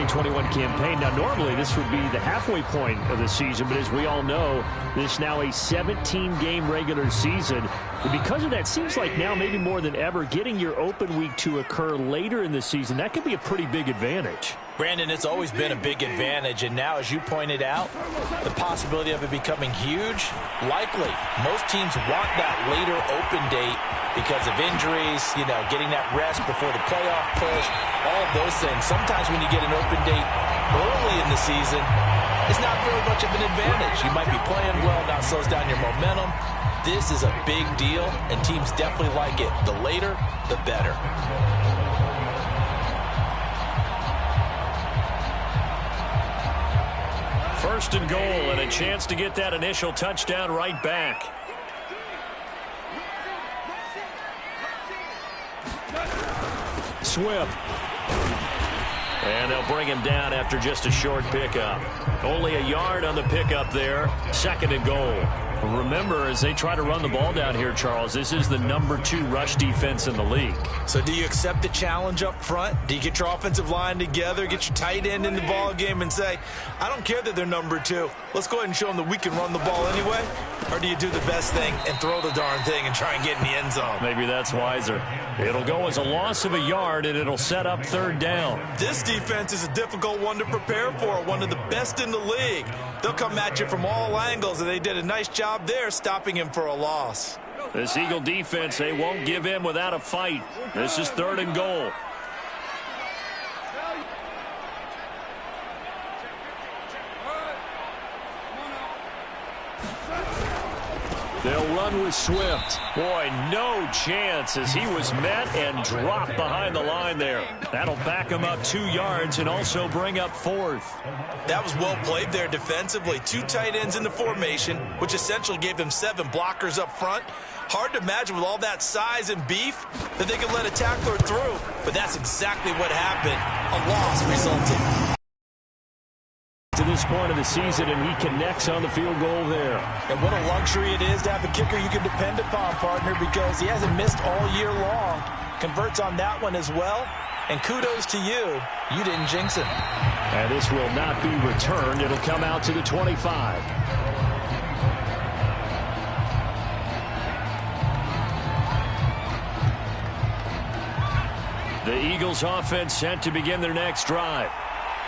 2021 campaign. Now, normally this would be the halfway point of the season, but as we all know, this is now a 17-game regular season. And because of that, seems like now maybe more than ever, getting your open week to occur later in the season, that could be a pretty big advantage. Brandon, it's always been a big advantage, and now, as you pointed out, the possibility of it becoming huge, likely. Most teams want that later open date because of injuries, getting that rest before the playoff push, all of those things. Sometimes when you get an open date early in the season, it's not really much of an advantage. You might be playing well, not slows down your momentum. This is a big deal, and teams definitely like it. The later, the better. First and goal, and a chance to get that initial touchdown right back. Swift. And they'll bring him down after just a short pickup. Only a yard on the pickup there. Second and goal. Remember, as they try to run the ball down here, Charles, this is the #2 rush defense in the league. So do you accept the challenge up front? Do you get your offensive line together, get your tight end in the ball game and say, I don't care that they're #2. Let's go ahead and show them that we can run the ball anyway? Or do you do the best thing and throw the darn thing and try and get in the end zone? Maybe that's wiser. It'll go as a loss of a yard, and it'll set up third down. This defense is a difficult one to prepare for, one of the best in the league. They'll come at you from all angles, and they did a nice job there stopping him for a loss. This Eagle defense, they won't give in without a fight. This is third and goal. They'll run with Swift. Boy, no chance as he was met and dropped behind the line there. That'll back him up 2 yards and also bring up fourth. That was well played there defensively. 2 tight ends in the formation, which essentially gave them 7 blockers up front. Hard to imagine with all that size and beef that they could let a tackler through. But that's exactly what happened. A loss resulted. To this point of the season, and he connects on the field goal there. And what a luxury it is to have a kicker you can depend upon, partner, because he hasn't missed all year long. Converts on that one as well. And kudos to you. You didn't jinx him. And this will not be returned. It'll come out to the 25. The Eagles offense set to begin their next drive.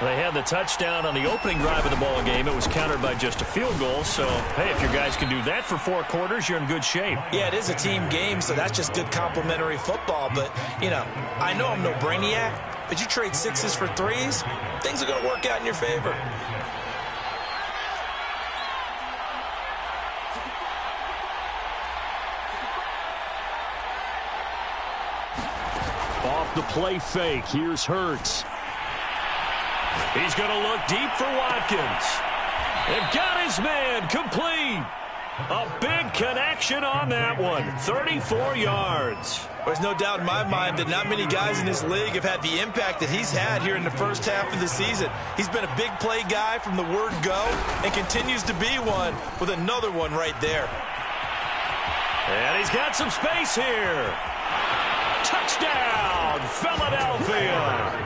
They had the touchdown on the opening drive of the ball game. It was countered by just a field goal. So, hey, if your guys can do that for 4 quarters, you're in good shape. Yeah, it is a team game, so that's just good complimentary football. But, I know I'm no brainiac, but you trade 6s for 3s, things are going to work out in your favor. Off the play fake, here's Hurts. He's going to look deep for Watkins. They've got his man complete. A big connection on that one. 34 yards. There's no doubt in my mind that not many guys in this league have had the impact that he's had here in the first half of the season. He's been a big play guy from the word go and continues to be one with another one right there. And he's got some space here. Touchdown, Philadelphia.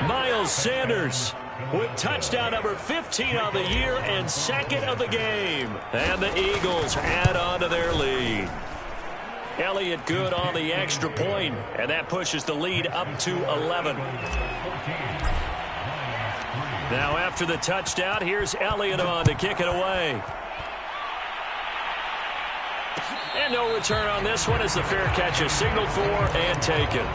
Miles Sanders with touchdown number 15 on the year and second of the game. And the Eagles add on to their lead. Elliott good on the extra point, and that pushes the lead up to 11. Now after the touchdown, here's Elliott on to kick it away. And no return on this one as the fair catch is signaled for and taken.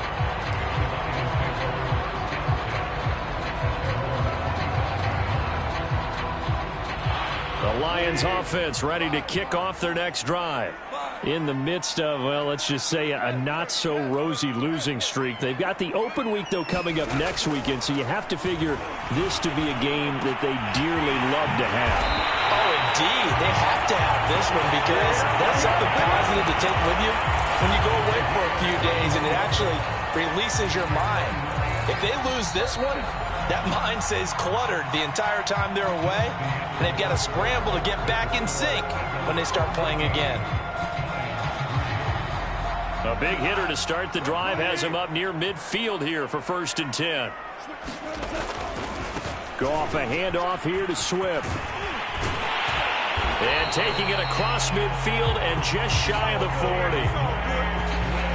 The Lions offense ready to kick off their next drive. In the midst of, well, let's just say a not-so-rosy losing streak. They've got the open week, though, coming up next weekend, so you have to figure this to be a game that they dearly love to have. Oh, indeed. They have to have this one because that's something positive to take with you when you go away for a few days, and it actually releases your mind. If they lose this one, that mind stays cluttered the entire time they're away, and they've got to scramble to get back in sync when they start playing again. A big hitter to start the drive has him up near midfield here for 1st and 10. Goff a handoff here to Swift. And taking it across midfield and just shy of the 40.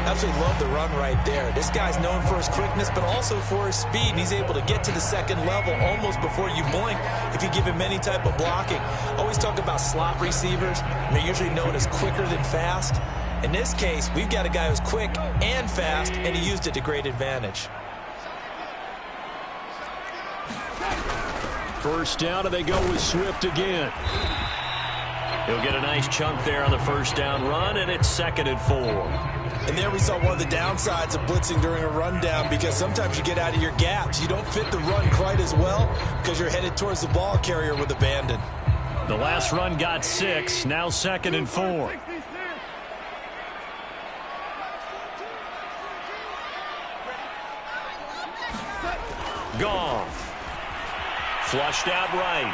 Absolutely love the run right there. This guy's known for his quickness, but also for his speed. And he's able to get to the second level almost before you blink if you give him any type of blocking. Always talk about slot receivers. They're usually known as quicker than fast. In this case, we've got a guy who's quick and fast, and he used it to great advantage. First down, and they go with Swift again. He'll get a nice chunk there on the first down run, and it's 2nd and 4. And there we saw one of the downsides of blitzing during a rundown, because sometimes you get out of your gaps. You don't fit the run quite as well because you're headed towards the ball carrier with abandon. The last run got 6, now 2nd and 4. Goff. Flushed out right.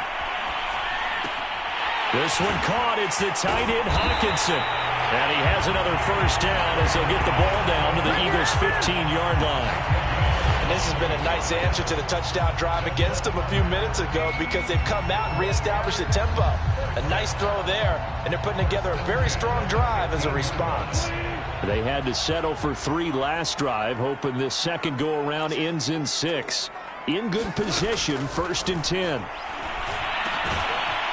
This one caught. It's the tight end, Hawkinson. And he has another first down as he'll get the ball down to the Eagles' 15-yard line. And this has been a nice answer to the touchdown drive against them a few minutes ago, because they've come out and reestablished the tempo. A nice throw there, and they're putting together a very strong drive as a response. They had to settle for 3 last drive, hoping this second go-around ends in 6. In good position, 1st and 10.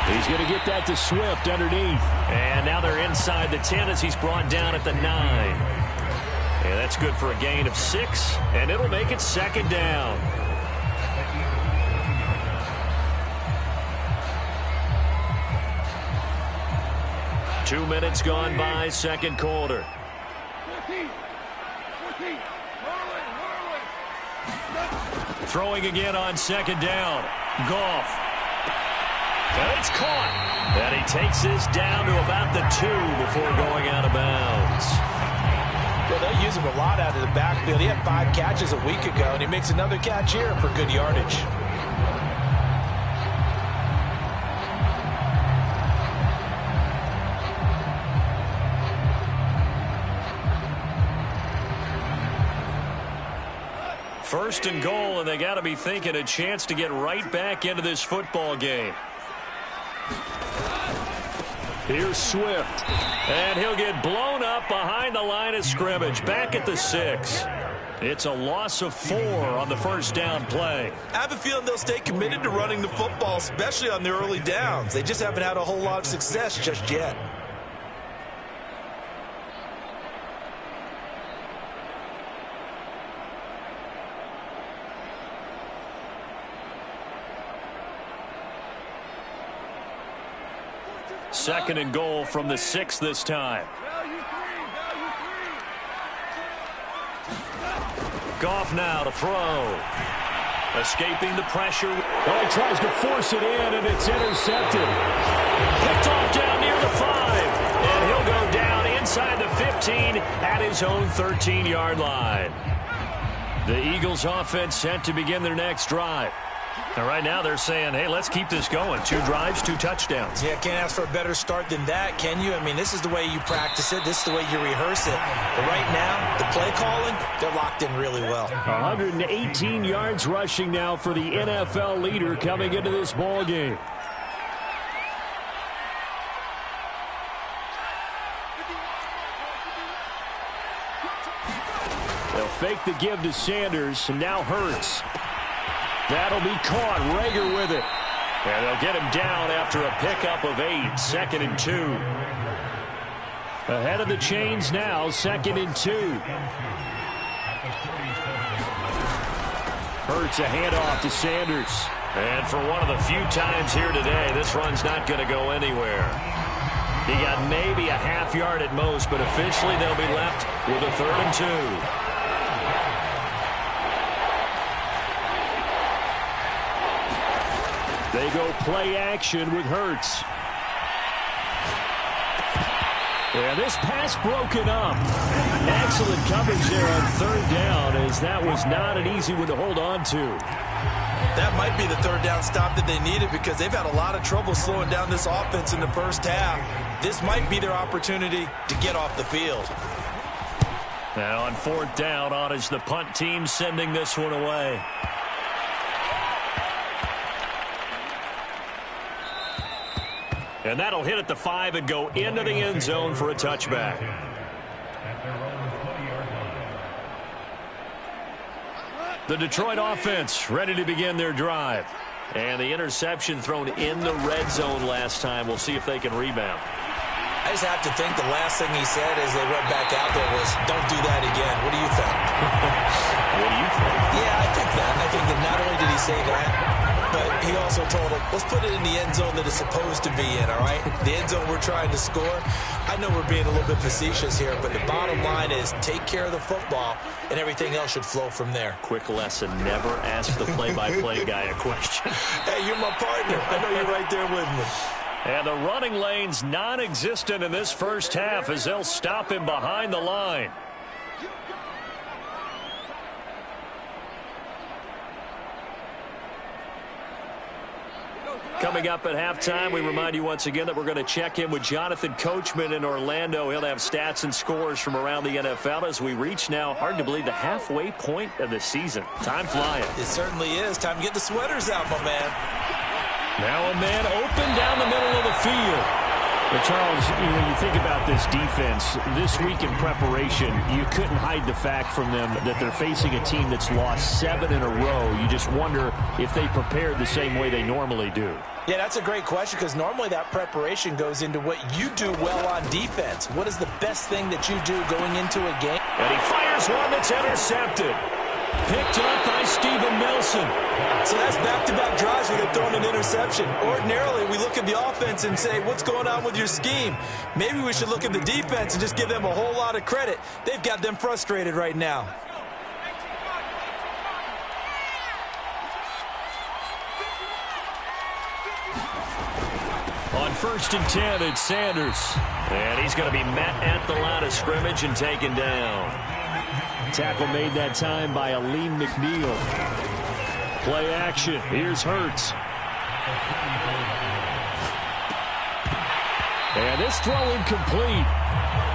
He's going to get that to Swift underneath. And now they're inside the 10 as he's brought down at the 9. And that's good for a gain of 6, and it'll make it 2nd down. Two minutes gone by, second quarter. Throwing again on 2nd down. Goff. And it's caught. And he takes this down to about the 2 before going out of bounds. Well, they'll use him a lot out of the backfield. He had 5 catches a week ago, and he makes another catch here for good yardage. First and goal, and they got to be thinking a chance to get right back into this football game. Here's Swift, and he'll get blown up behind the line of scrimmage, back at the 6. It's a loss of 4 on the first down play. I have a feeling they'll stay committed to running the football, especially on the early downs. They just haven't had a whole lot of success just yet. Second and goal from the 6 this time. Goff now to throw. Escaping the pressure. Oh, he tries to force it in, and it's intercepted. Picked off down near the 5. And he'll go down inside the 15 at his own 13-yard line. The Eagles offense set to begin their next drive. And right now they're saying, hey, let's keep this going. 2 drives, 2 touchdowns. Yeah, can't ask for a better start than that, can you? I mean, this is the way you practice it. This is the way you rehearse it. But right now, the play calling, they're locked in really well. 118 yards rushing now for the NFL leader coming into this ball game. They'll fake the give to Sanders, and now Hurts. That'll be caught. Rager with it. And they'll get him down after a pickup of 8. 2nd and 2. Ahead of the chains now. 2nd and 2. Hurts a handoff to Sanders. And for one of the few times here today, this run's not going to go anywhere. He got maybe a half yard at most, but officially they'll be left with a 3rd and 2. They go play action with Hurts. And this pass broken up. Excellent coverage there on 3rd down, as that was not an easy one to hold on to. That might be the 3rd down stop that they needed, because they've had a lot of trouble slowing down this offense in the first half. This might be their opportunity to get off the field. Now on 4th down, on is the punt team sending this one away. And that'll hit at the 5 and go into the end zone for a touchback. The Detroit offense ready to begin their drive. And the interception thrown in the red zone last time. We'll see if they can rebound. I just have to think the last thing he said as they went back out there was, don't do that again. What do you think? What do you think? Yeah, I think that. I think that not only did he say that, but he also told him, let's put it in the end zone that it's supposed to be in, all right? The end zone we're trying to score. I know we're being a little bit facetious here, but the bottom line is take care of the football, and everything else should flow from there. Quick lesson, never ask the play-by-play guy a question. Hey, you're my partner. I know you're right there with me. And the running lane's non-existent in this first half as they'll stop him behind the line. Coming up at halftime, we remind you once again that we're going to check in with Jonathan Coachman in Orlando. He'll have stats and scores from around the NFL as we reach now, hard to believe, the halfway point of the season. Time flying. It certainly is. Time to get the sweaters out, my man. Now a man open down the middle of the field. But Charles, when you think about this defense, this week in preparation, you couldn't hide the fact from them that they're facing a team that's lost 7 in a row. You just wonder if they prepared the same way they normally do. Yeah, that's a great question because normally that preparation goes into what you do well on defense. What is the best thing that you do going into a game? And he fires one that's intercepted. Picked up by Steven Nelson. So that's back-to-back drives where they're throwing an interception. Ordinarily, we look at the offense and say, what's going on with your scheme? Maybe we should look at the defense and just give them a whole lot of credit. They've got them frustrated right now. On 1st and 10, it's Sanders. And he's going to be met at the line of scrimmage and taken down. Tackle made that time by Aleem McNeil. Play action. Here's Hurts. And this throw incomplete.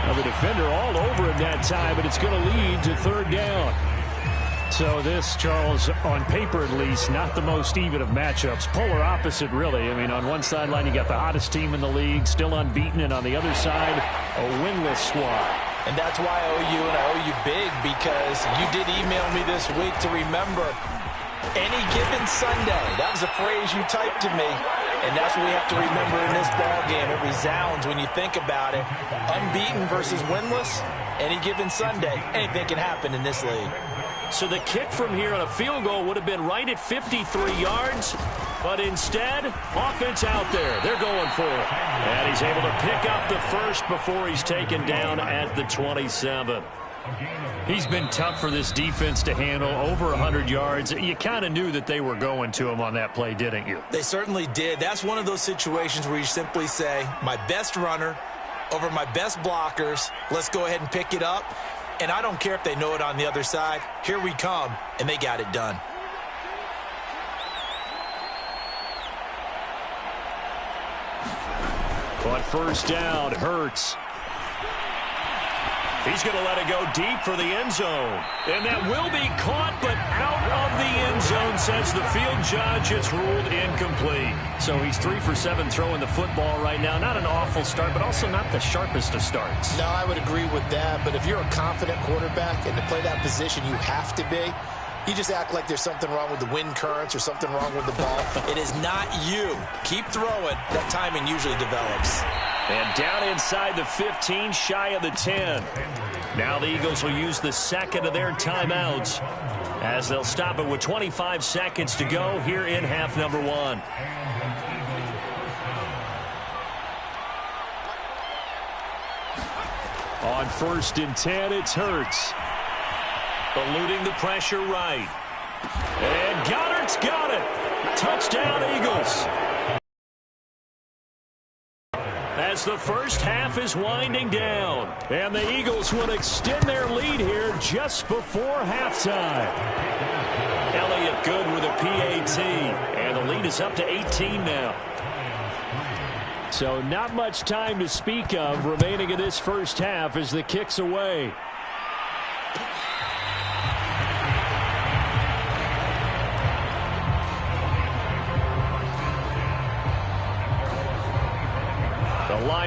Now the defender all over him that time, but it's going to lead to 3rd down. So this, Charles, on paper at least, not the most even of matchups. Polar opposite, really. I mean, on one sideline, you got the hottest team in the league, still unbeaten, and on the other side, a winless squad. And that's why I owe you, and I owe you big, because you did email me this week to remember any given Sunday. That was a phrase you typed to me, and that's what we have to remember in this ball game. It resounds when you think about it. Unbeaten versus winless, any given Sunday, anything can happen in this league. So the kick from here on a field goal would have been right at 53 yards, but instead, offense out there. They're going for it. And he's able to pick up the first before he's taken down at the 27. He's been tough for this defense to handle, over 100 yards. You kind of knew that they were going to him on that play, didn't you? They certainly did. That's one of those situations where you simply say, my best runner over my best blockers, let's go ahead and pick it up. And I don't care if they know it on the other side. Here we come, and they got it done. On 1st down, Hurts. He's going to let it go deep for the end zone. And that will be caught, but out of the end zone, says the field judge. It's ruled incomplete. So he's 3 for 7 throwing the football right now. Not an awful start, but also not the sharpest of starts. No, I would agree with that. But if you're a confident quarterback and to play that position, you have to be. You just act like there's something wrong with the wind currents or something wrong with the ball. It is not you. Keep throwing. That timing usually develops. And down inside the 15, shy of the 10. Now the Eagles will use the second of their timeouts as they'll stop it with 25 seconds to go here in half number 1. On 1st and 10, it's Hurts. Eluding the pressure right. And Goddard's got it. Touchdown, Eagles. As the first half is winding down. And the Eagles will extend their lead here just before halftime. Elliott good with a PAT. And the lead is up to 18 now. So not much time to speak of remaining in this first half as the kick's away.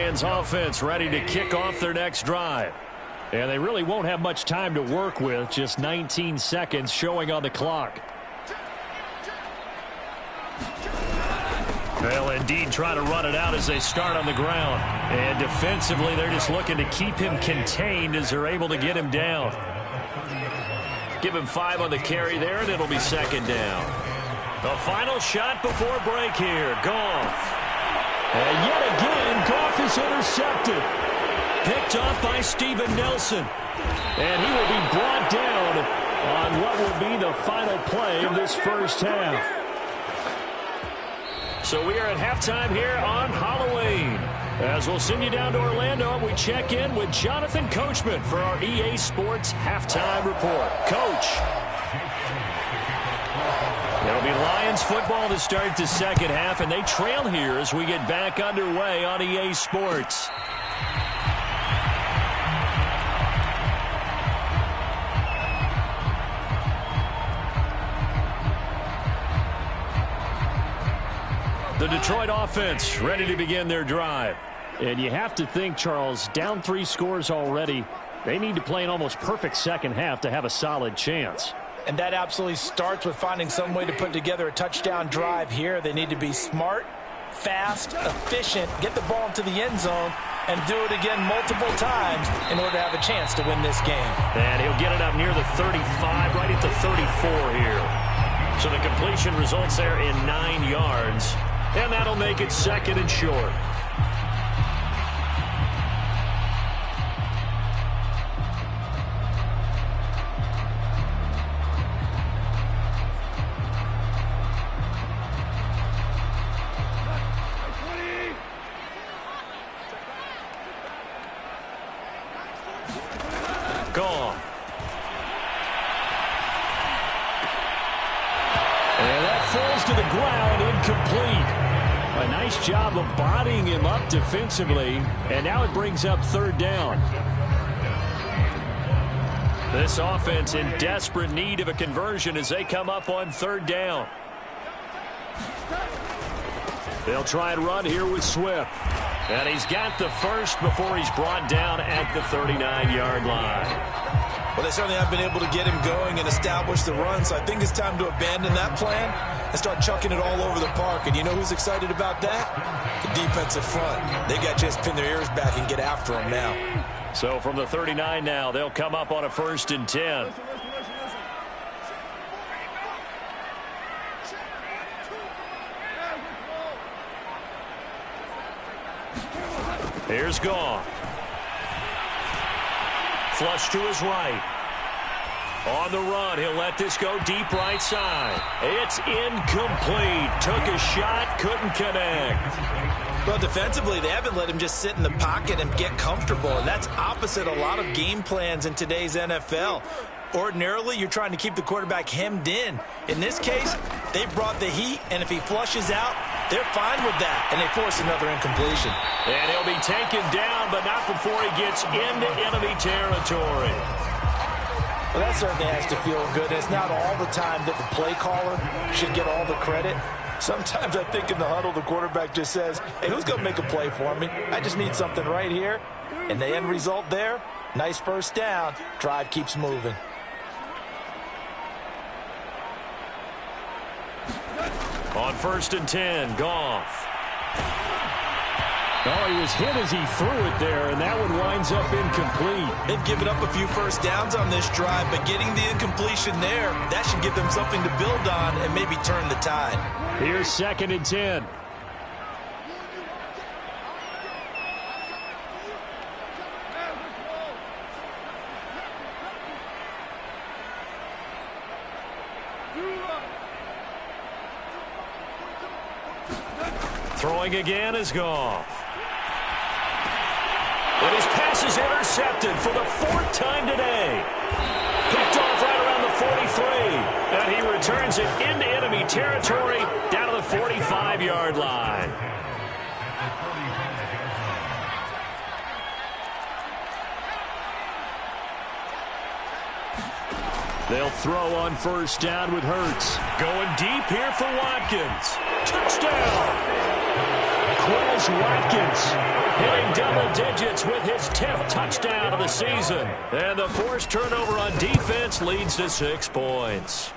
Lions offense ready to kick off their next drive. And they really won't have much time to work with. Just 19 seconds showing on the clock. They'll indeed try to run it out as they start on the ground. And defensively, they're just looking to keep him contained as they're able to get him down. Give him 5 on the carry there, and it'll be second down. The final shot before break here. Goff. And yet again, Goff is intercepted. Picked off by Steven Nelson. And he will be brought down on what will be the final play of this first half. So we are at halftime here on Halloween. As we'll send you down to Orlando, we check in with Jonathan Coachman for our EA Sports Halftime Report. Coach. It'll be Lions football to start the second half, and they trail here as we get back underway on EA Sports. The Detroit offense ready to begin their drive. And you have to think, Charles, down 3 scores already. They need to play an almost perfect second half to have a solid chance. And that absolutely starts with finding some way to put together a touchdown drive here. They need to be smart, fast, efficient, get the ball into the end zone, and do it again multiple times in order to have a chance to win this game. And he'll get it up near the 35, right at the 34 here. So the completion results there in 9 yards. And that'll make it second and short. Gone. And that falls to the ground, incomplete. A nice job of bodying him up defensively, and now it brings up third down. This offense in desperate need of a conversion as they come up on third down. They'll try and run here with Swift. And he's got the first before he's brought down at the 39-yard line. Well, they certainly have been able to get him going and establish the run, so I think it's time to abandon that plan and start chucking it all over the park. And you know who's excited about that? The defensive front. They got to just pin their ears back and get after him now. So from the 39 now, they'll come up on a 1st and 10. Here's Goff. Flush to his right. On the run, he'll let this go deep right side. It's incomplete. Took a shot, couldn't connect. Well, defensively, they haven't let him just sit in the pocket and get comfortable, and that's opposite a lot of game plans in today's NFL. Ordinarily, you're trying to keep the quarterback hemmed in. In this case, they brought the heat, and if he flushes out, they're fine with that, and they force another incompletion. And he'll be taken down, but not before he gets into enemy territory. Well, that certainly has to feel good. It's not all the time that the play caller should get all the credit. Sometimes I think in the huddle, the quarterback just says, hey, who's going to make a play for me? I just need something right here. And the end result there, nice first down. Drive keeps moving. On 1st and 10, Goff. Oh, he was hit as he threw it there, and that one winds up incomplete. They've given up a few first downs on this drive, but getting the incompletion there, that should give them something to build on and maybe turn the tide. Here's 2nd and 10. Throwing again is Goff. And his pass is intercepted for the 4th time today. Picked off right around the 43. And he returns it into enemy territory down to the 45-yard line. They'll throw on 1st down with Hurts. Going deep here for Watkins. Touchdown! Quez Watkins hitting double digits with his 10th touchdown of the season. And the forced turnover on defense leads to 6 points.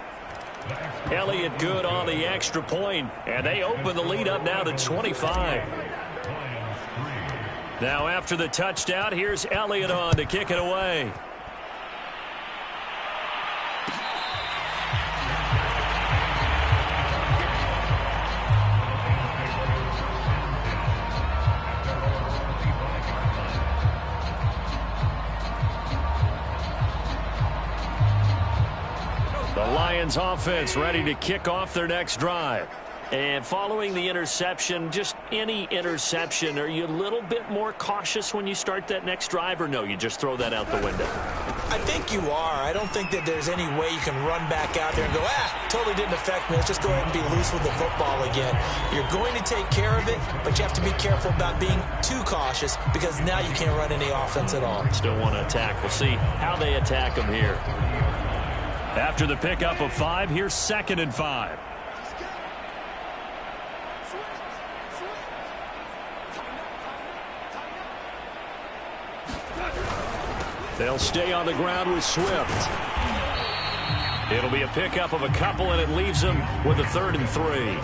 Elliott good on the extra point, and they open the lead up now to 25. Now after the touchdown, here's Elliott on to kick it away. The Lions offense ready to kick off their next drive. And following the interception, just any interception, are you a little bit more cautious when you start that next drive, or no, you just throw that out the window? I think you are. I don't think that there's any way you can run back out there and go, totally didn't affect me. Let's just go ahead and be loose with the football again. You're going to take care of it, but you have to be careful about being too cautious because now you can't run any offense at all. Still want to attack. We'll see how they attack them here. After the pickup of 5, here's 2nd and 5. They'll stay on the ground with Swift. It'll be a pickup of a couple, and it leaves them with a 3rd and 3.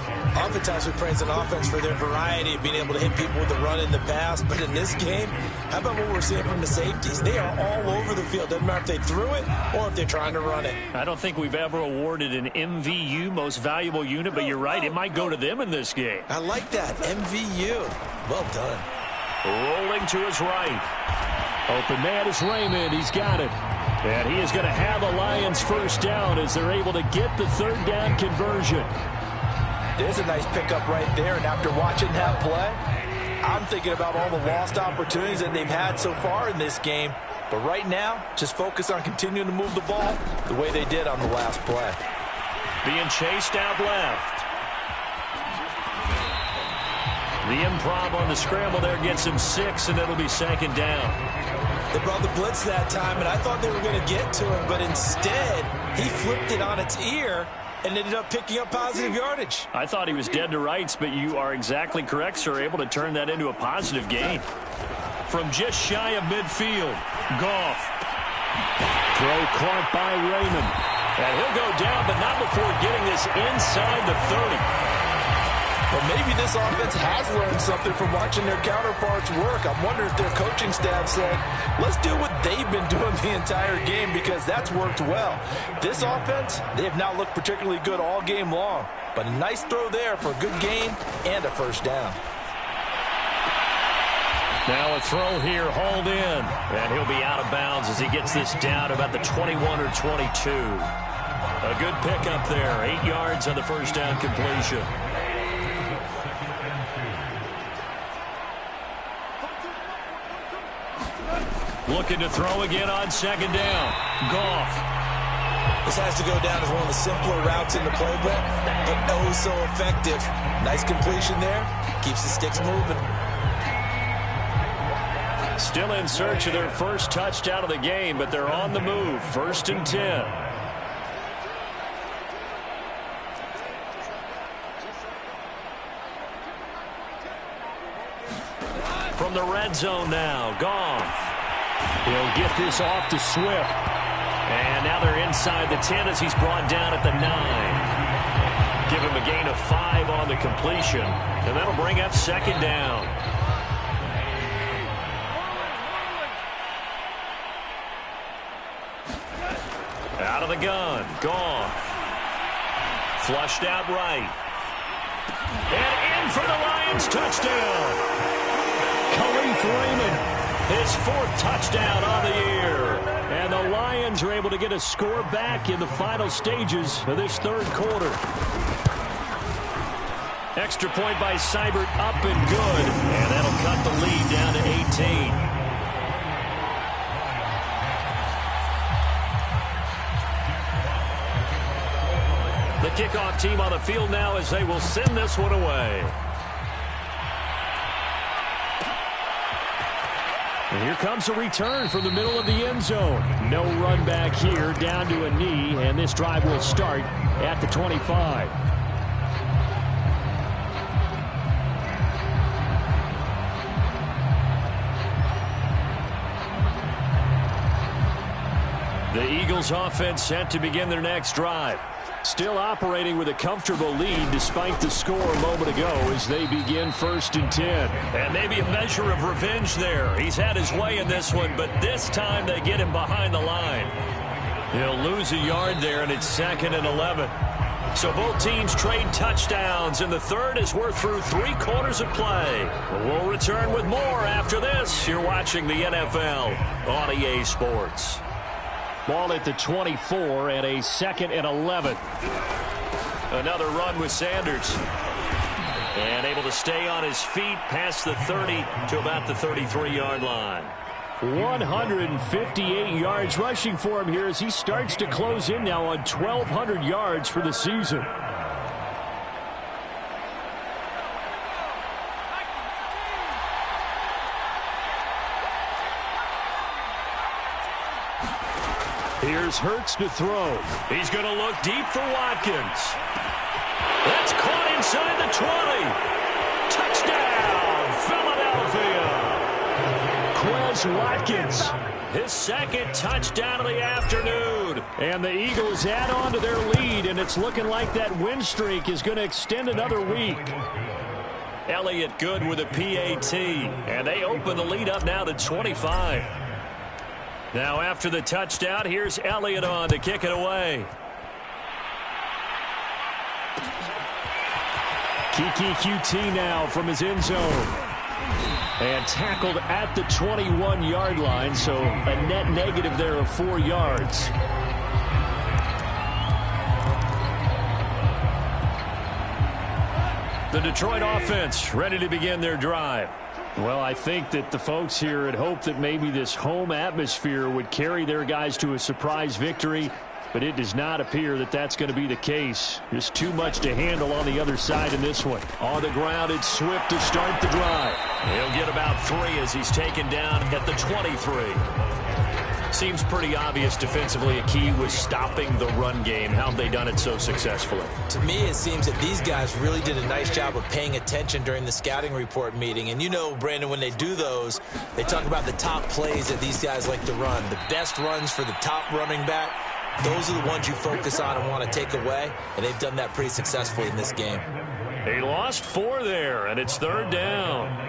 Oftentimes we praise an offense for their variety of being able to hit people with the run in the pass. But in this game, how about what we're seeing from the safeties? They are all over the field. Doesn't matter if they threw it or if they're trying to run it. I don't think we've ever awarded an MVU, most valuable unit, but you're right. It might go to them in this game. I like that. MVU. Well done. Rolling to his right. Open man is Raymond. He's got it. And he is going to have the Lions first down as they're able to get the 3rd down conversion. There's a nice pickup right there, and after watching that play, I'm thinking about all the lost opportunities that they've had so far in this game. But right now, just focus on continuing to move the ball the way they did on the last play. Being chased out left. The improv on the scramble there gets him 6, and it'll be 2nd down. They brought the blitz that time, and I thought they were going to get to him, but instead, he flipped it on its ear and ended up picking up positive yardage. I thought he was dead to rights, but you are exactly correct, sir, able to turn that into a positive gain. From just shy of midfield, Goff. Throw caught by Raymond. And he'll go down, but not before getting this inside the 30. Well, maybe this offense has learned something from watching their counterparts work. I'm wondering if their coaching staff said, let's do what they've been doing the entire game because that's worked well. This offense, they have not looked particularly good all game long. But a nice throw there for a good gain and a first down. Now a throw here, hauled in. And he'll be out of bounds as he gets this down about the 21 or 22. A good pickup there, 8 yards on the first down completion. Looking to throw again on 2nd down. Goff. This has to go down as one of the simpler routes in the playbook, but oh so effective. Nice completion there. Keeps the sticks moving. Still in search of their first touchdown of the game, but they're on the move. 1st and 10. From the red zone now, Goff. He'll get this off to Swift. And now they're inside the 10 as he's brought down at the 9. Give him a gain of 5 on the completion. And that'll bring up 2nd down. Out of the gun. Goff. Flushed out right. And in for the Lions touchdown. Khalif Raymond. His 4th touchdown on the year. And the Lions are able to get a score back in the final stages of this 3rd quarter. Extra point by Seibert, up and good. And that'll cut the lead down to 18. The kickoff team on the field now as they will send this one away. And here comes a return from the middle of the end zone. No run back here, down to a knee, and this drive will start at the 25. Eagles offense set to begin their next drive. Still operating with a comfortable lead despite the score a moment ago as they begin 1st and 10. And maybe a measure of revenge there. He's had his way in this one, but this time they get him behind the line. He'll lose a yard there, and it's 2nd and 11. So both teams trade touchdowns in the third as we're through 3 quarters of play. We'll return with more after this. You're watching the NFL on EA Sports. Ball at the 24 and a 2nd and 11. Another run with Sanders. And able to stay on his feet past the 30 to about the 33-yard line. 158 yards rushing for him here as he starts to close in now on 1,200 yards for the season. Here's Hurts to throw. He's going to look deep for Watkins. That's caught inside the 20. Touchdown, Philadelphia. Quez Watkins, his 2nd touchdown of the afternoon. And the Eagles add on to their lead, and it's looking like that win streak is going to extend another week. Elliott good with a PAT, and they open the lead up now to 25. Now after the touchdown, here's Elliott on to kick it away. Kiki QT now from his end zone. And tackled at the 21-yard line, so a net negative there of 4 yards. The Detroit offense ready to begin their drive. Well, I think that the folks here had hoped that maybe this home atmosphere would carry their guys to a surprise victory, but it does not appear that that's going to be the case. Just too much to handle on the other side in this one. On the ground, it's Swift to start the drive. He'll get about 3 as he's taken down at the 23. Seems pretty obvious defensively a key was stopping the run game. How have they done it so successfully? To me, it seems that these guys really did a nice job of paying attention during the scouting report meeting. And you know, Brandon, when they do those, they talk about the top plays that these guys like to run. The best runs for the top running back. Those are the ones you focus on and want to take away. And they've done that pretty successfully in this game. He lost 4 there, and it's 3rd down.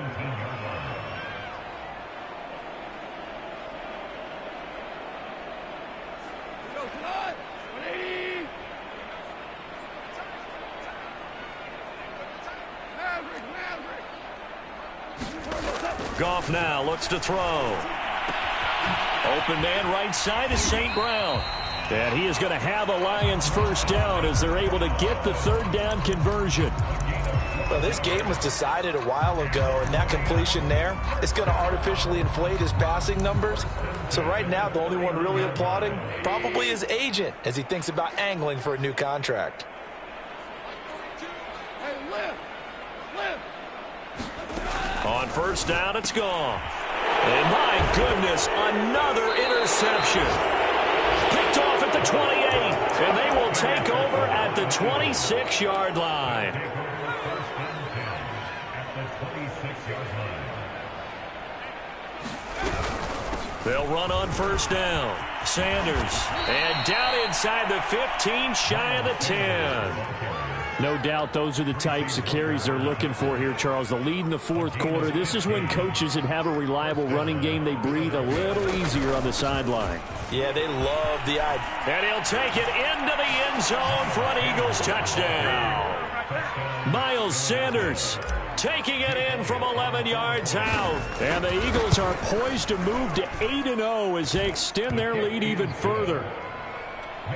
Goff now looks to throw. Open man right side is St. Brown. And he is going to have a Lions first down as they're able to get the 3rd down conversion. Well, this game was decided a while ago, and that completion there is going to artificially inflate his passing numbers. So right now, the only one really applauding probably his agent as he thinks about angling for a new contract. On first down, it's gone. And my goodness, another interception. Picked off at the 28, and they will take over at the 26-yard line. They'll run on first down. Sanders, and down inside the 15, shy of the 10. No doubt those are the types of carries they're looking for here, Charles. The lead in the 4th quarter. This is when coaches that have a reliable running game, they breathe a little easier on the sideline. Yeah, they love the idea. And he'll take it into the end zone for an Eagles touchdown. Miles Sanders taking it in from 11 yards out. And the Eagles are poised to move to 8-0 as they extend their lead even further.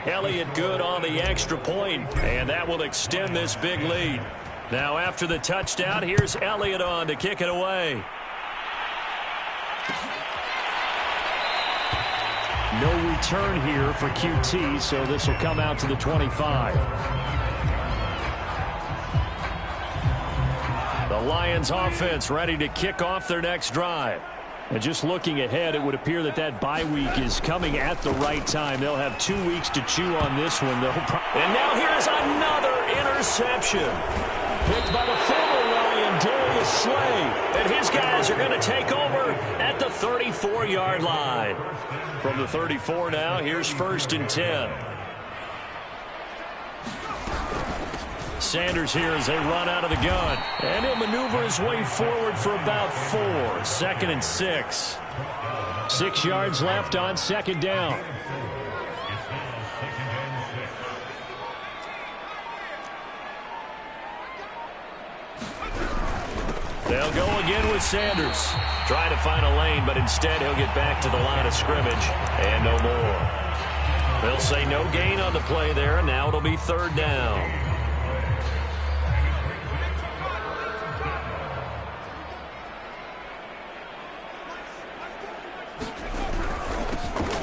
Elliott good on the extra point, and that will extend this big lead. Now after the touchdown, here's Elliott on to kick it away. No return here for QT, so this will come out to the 25. The Lions offense ready to kick off their next drive. And just looking ahead, it would appear that that bye week is coming at the right time. They'll have 2 weeks to chew on this one. And now here's another interception. Picked by the former Lion, Darius Slay. And his guys are going to take over at the 34-yard line. From the 34 now, here's 1st and 10. Sanders here as they run out of the gun. And he'll maneuver his way forward for about 4. 2nd and 6. 6 yards left on 2nd down. They'll go again with Sanders. Trying to find a lane, but instead he'll get back to the line of scrimmage and no more. They'll say no gain on the play there, and now it'll be 3rd down.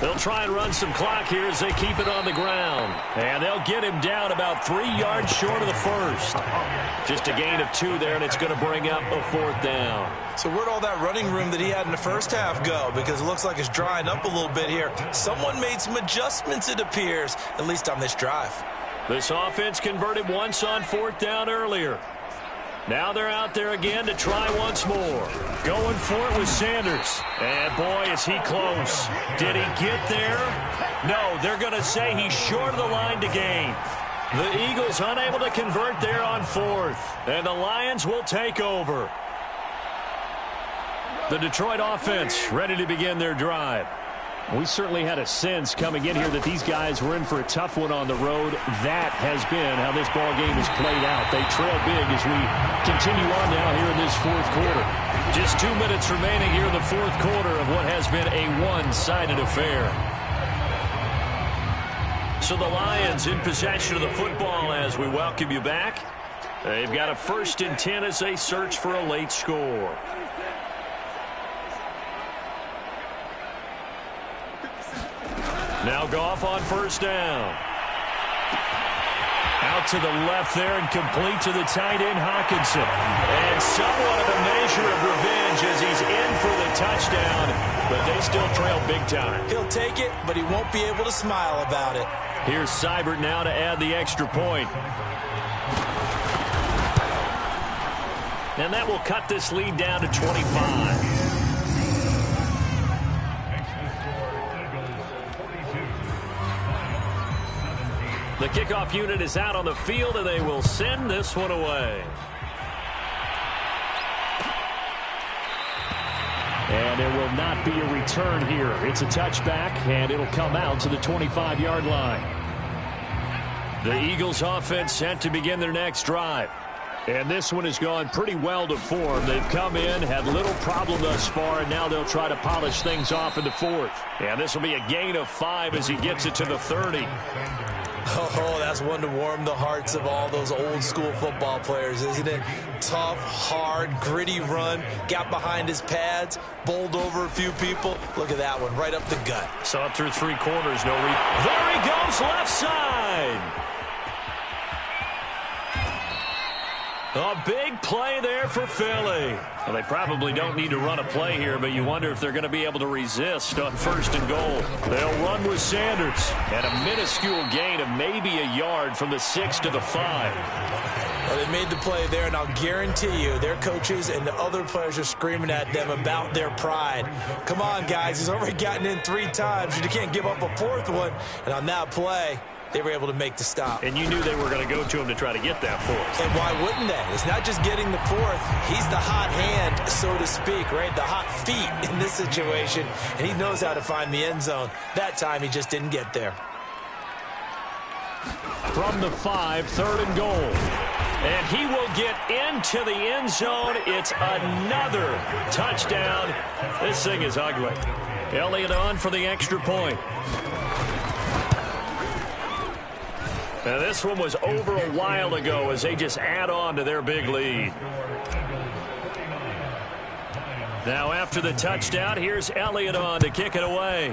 They'll try and run some clock here as they keep it on the ground. And they'll get him down about 3 yards short of the 1st. Just a gain of 2 there, and it's going to bring up a 4th down. So where'd all that running room that he had in the first half go? Because it looks like it's drying up a little bit here. Someone made some adjustments, it appears, at least on this drive. This offense converted once on 4th down earlier. Now they're out there again to try once more. Going for it with Sanders. And boy, is he close. Did he get there? No, they're going to say he's short of the line to gain. The Eagles unable to convert there on 4th. And the Lions will take over. The Detroit offense ready to begin their drive. We certainly had a sense coming in here that these guys were in for a tough one on the road. That has been how this ball game has played out. They trail big as we continue on now here in this 4th quarter. Just 2 minutes remaining here in the 4th quarter of what has been a one-sided affair. So the Lions in possession of the football as we welcome you back. They've got a 1st and 10 as they search for a late score. Now Goff on 1st down. Out to the left there and complete to the tight end, Hockenson. And somewhat of a measure of revenge as he's in for the touchdown, but they still trail big time. He'll take it, but he won't be able to smile about it. Here's Seibert now to add the extra point. And that will cut this lead down to 25. The kickoff unit is out on the field, and they will send this one away. And there will not be a return here. It's a touchback, and it'll come out to the 25-yard line. The Eagles offense set to begin their next drive. And this one has gone pretty well to form. They've come in, had little problem thus far, and now they'll try to polish things off in the 4th. And this will be a gain of 5 as he gets it to the 30. Oh, that's one to warm the hearts of all those old school football players, isn't it? Tough, hard, gritty run, got behind his pads, bowled over a few people. Look at that one, right up the gut. Saw it through 3 quarters, there he goes, left side. A big play there for Philly. Well, they probably don't need to run a play here, but you wonder if they're going to be able to resist on 1st and goal. They'll run with Sanders. And a minuscule gain of maybe a yard from the 6 to the 5. Well, they made the play there, and I'll guarantee you their coaches and the other players are screaming at them about their pride. Come on, guys. He's already gotten in 3 times. You can't give up a 4th one. And on that play, they were able to make the stop. And you knew they were going to go to him to try to get that 4th. And why wouldn't they? It's not just getting the 4th. He's the hot hand, so to speak, right? The hot feet in this situation. And he knows how to find the end zone. That time, he just didn't get there. From the 5, 3rd and goal. And he will get into the end zone. It's another touchdown. This thing is ugly. Elliott on for the extra point. Now, this one was over a while ago as they just add on to their big lead. Now, after the touchdown, here's Elliott on to kick it away.